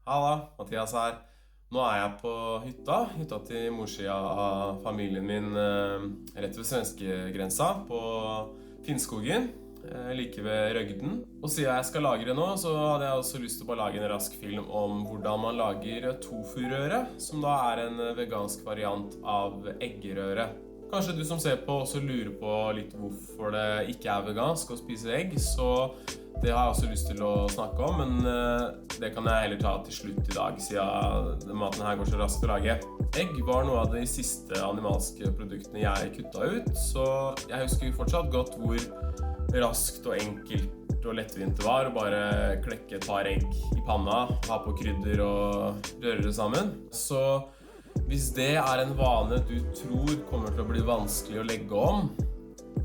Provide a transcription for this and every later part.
Halla, Mathias her. Nå er jeg på hytta til morsida av familien min rett ved svenskegrensa på Finnskogen, like ved Røgden. Og siden jeg skal lage det nå, så hadde jeg også lyst til å bare lage en rask film om hvordan man lager tofu-røre, som da er en vegansk variant av eggerøre. Kanskje du som ser på også lurer på litt hvorfor det ikke er vegansk å spise egg, så det har jeg også lyst til å snakke om, men det kan jeg heller ta til slutt i dag, siden maten her går så raskt å lage. Egg var noe av de siste animalske produktene jeg kuttet ut, så jeg husker fortsatt godt hvor raskt og enkelt og lettvint det var å bare klekke et par egg i panna, ha på krydder og røre det sammen. Så hvis det er en vane du tror kommer til å bli vanskelig å legge om,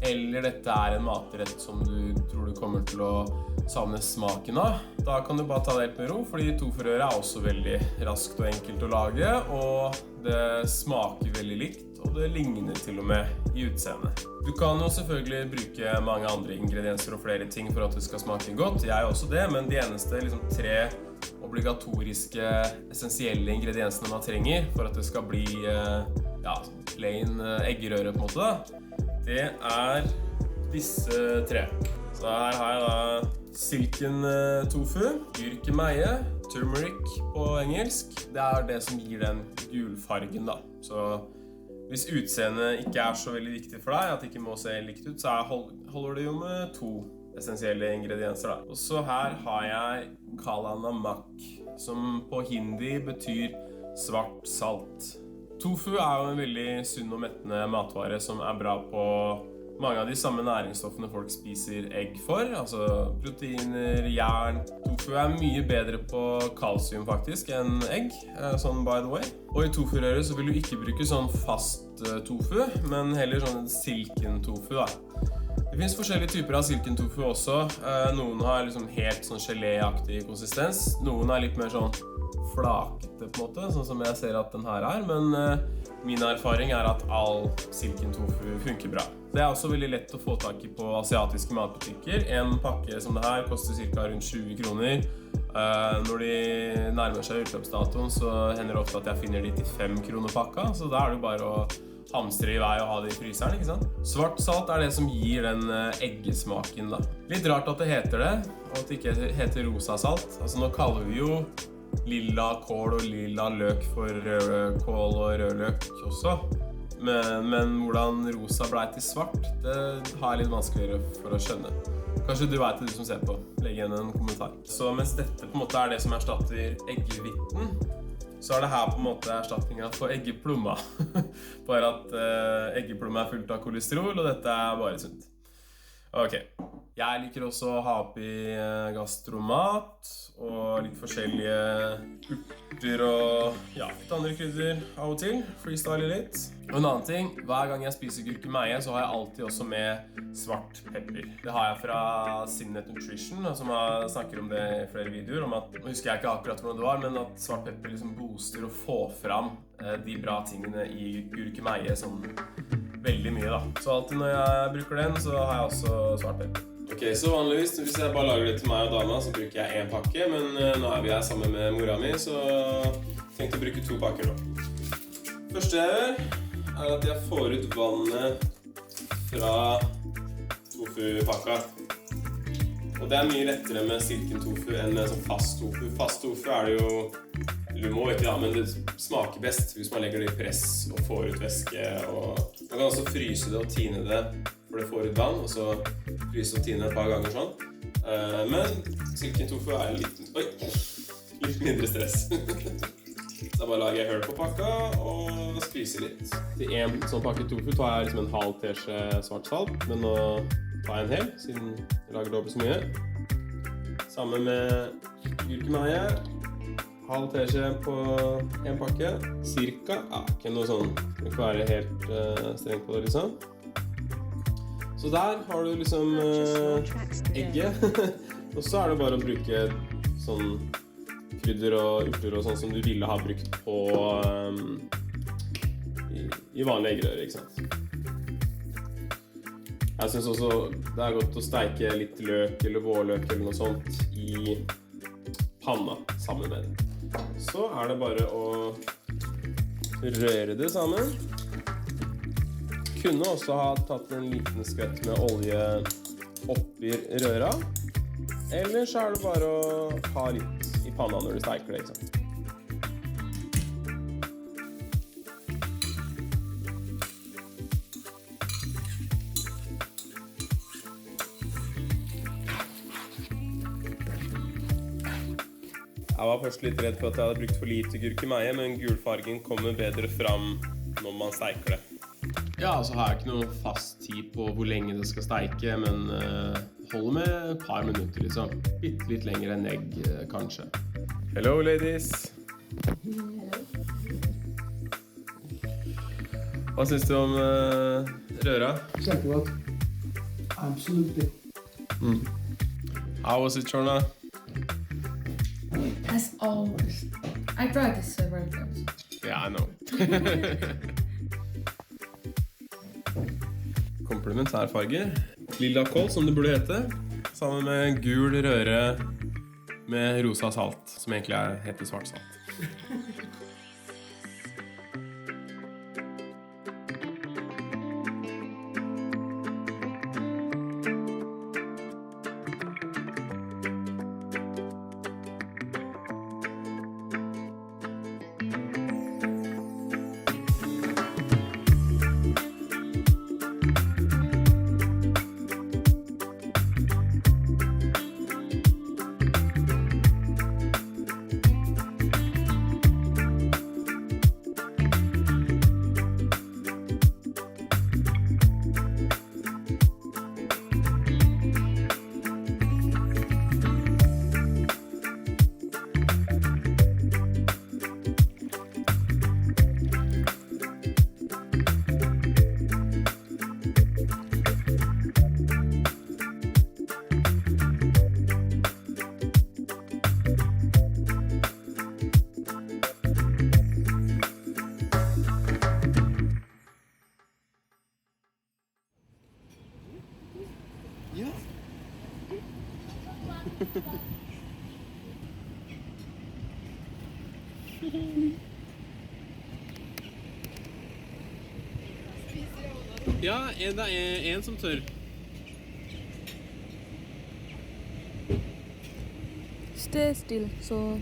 eller dette er en matrett som du tror du kommer til å savne smaken av, da kan du bare ta det helt med ro, fordi tofu-røre er også veldig raskt og enkelt å lage, og det smaker veldig likt, og det ligner til og med i utseendet. Du kan jo selvfølgelig bruke mange andre ingredienser og flere ting for at det skal smake godt. Jeg er også det, men de eneste tre obligatoriske, essensielle ingrediensene man trenger for at det skal bli plain eggerøre på en måte da, det er disse tre. Så her har jeg da silken tofu, gurkemeie, turmeric på engelsk. Det er det som gir den gulfargen da. Så hvis utseendet ikke er så veldig viktig for deg, at det ikke må se likt ut, så holder det jo med 2 essensielle ingredienser da. Og så her har jeg kala namak, som på hindi betyr svart salt. Tofu er jo en veldig sunn og mettende matvare som er bra på mange av de samme næringsstoffene folk spiser egg for, altså proteiner, jern. Tofu er mye bedre på kalsium faktisk enn egg, sånn by the way. Og i tofu-røre så vil du ikke bruke sånn fast tofu, men heller sånn silken tofu da. Det finnes forskjellige typer av silken tofu også. Noen har liksom helt sånn geléaktig konsistens, noen er litt mer sånn flakete på en måte, sånn som jeg ser at den her er, men min erfaring er at all silken tofu funker bra. Det er også veldig lett å få tak i på asiatiske matbutikker. En pakke som det her koster cirka rundt 20 kroner. Når de nærmer seg utløpsdatoen, så hender det ofte at jeg finner de til 5 kroner pakka, så da er det bare å hamstre i vei og ha det i fryseren, ikke sant? Svart salt er det som gir den eggesmaken da. Litt rart at det heter det, og at det ikke heter rosa salt. Altså nå kaller vi jo lilla kål og lilla løk for rød kål og rød løk også. Men hvordan rosa ble til svart, det har jeg litt vanskeligere for å skjønne. Kanskje du vet det, du som ser på. Legg igjen en kommentar. Så mens dette på en måte er det som erstatter eggehvitten, så er det her på en måte erstatningen for eggeplomma. Bare at eggeplomma er fullt av kolesterol, og dette er bare sunt. Ok. Jeg liker også å ha oppi gastromat og litt forskjellige urter og litt andre krydder av og til. Freestyle litt. Og en annen ting, hver gang jeg spiser gurkemeie så har jeg alltid også med svart pepper. Det har jeg fra Sinnet Nutrition, som snakker om det i flere videoer, om at, nå husker jeg ikke akkurat hvordan det var, men at svart pepper liksom booster og får fram de bra tingene i gurkemeie sånn veldig mye da. Så alltid når jeg bruker den, så har jeg også svart pepper. Ok, så vanligvis, hvis jeg bare lager det til meg og dama, så bruker jeg 1 pakke, men nå er vi her sammen med mora mi, så jeg tenkte å bruke 2 pakker nå. Første jeg gjør, er at jeg får ut vannet fra tofu-pakka. Og det er mye lettere med silken tofu enn med sånn fast tofu. Fast tofu er det jo, du må ikke da, men det smaker best hvis man legger det i press og får ut væske. Og man kan også fryse det og tine det, for det får ut vann, og så fryse og tine et par ganger sånn. Men silken tofu er litt mindre stress. Så bare lager jeg hull på pakka og skviser litt. Til en sånn pakke tofu tar jeg liksom en halv teskje svart salt, men nå tar jeg en hel, siden jeg lager dobbelt så mye. Sammen med gurkemeie, halv teskje på en pakke, cirka. Ikke noe sånn, det kan være helt strengt på det liksom. Så der har du liksom egget, og så er det bare å bruke sånn krydder og urter og sånn som du ville ha brukt på i vanlige eggerøre, ikke sant? Jeg synes også det er godt å steike litt løk eller vårløk eller noe sånt i panna sammen med det. Så det bare å røre det sammen. Kunne også ha tatt en liten skvett med olje oppi røra. Eller så det bare å ha litt i panna når du steker det, ikke sant? Jeg var først litt redd for at jeg hadde brukt for lite gurkemeie, men gulfargen kommer bedre fram når man steiker det. Ja, så har jeg ikke noe fast tid på hvor lenge det skal steike, men holder med et par minutter, liksom. Bitte litt lenger enn egg, kanskje. Hello, ladies! Hello. Hva synes du om røra? Kjempegodt. Absolutely. How was it, Chorna? As always. I tried this several times. Yeah, I know. Komplementærfarger. Lilla kål, som det burde hete. Sammen med gul røre med rosa salt, som egentlig heter svart salt. Ja, det en som tør. Stay still, so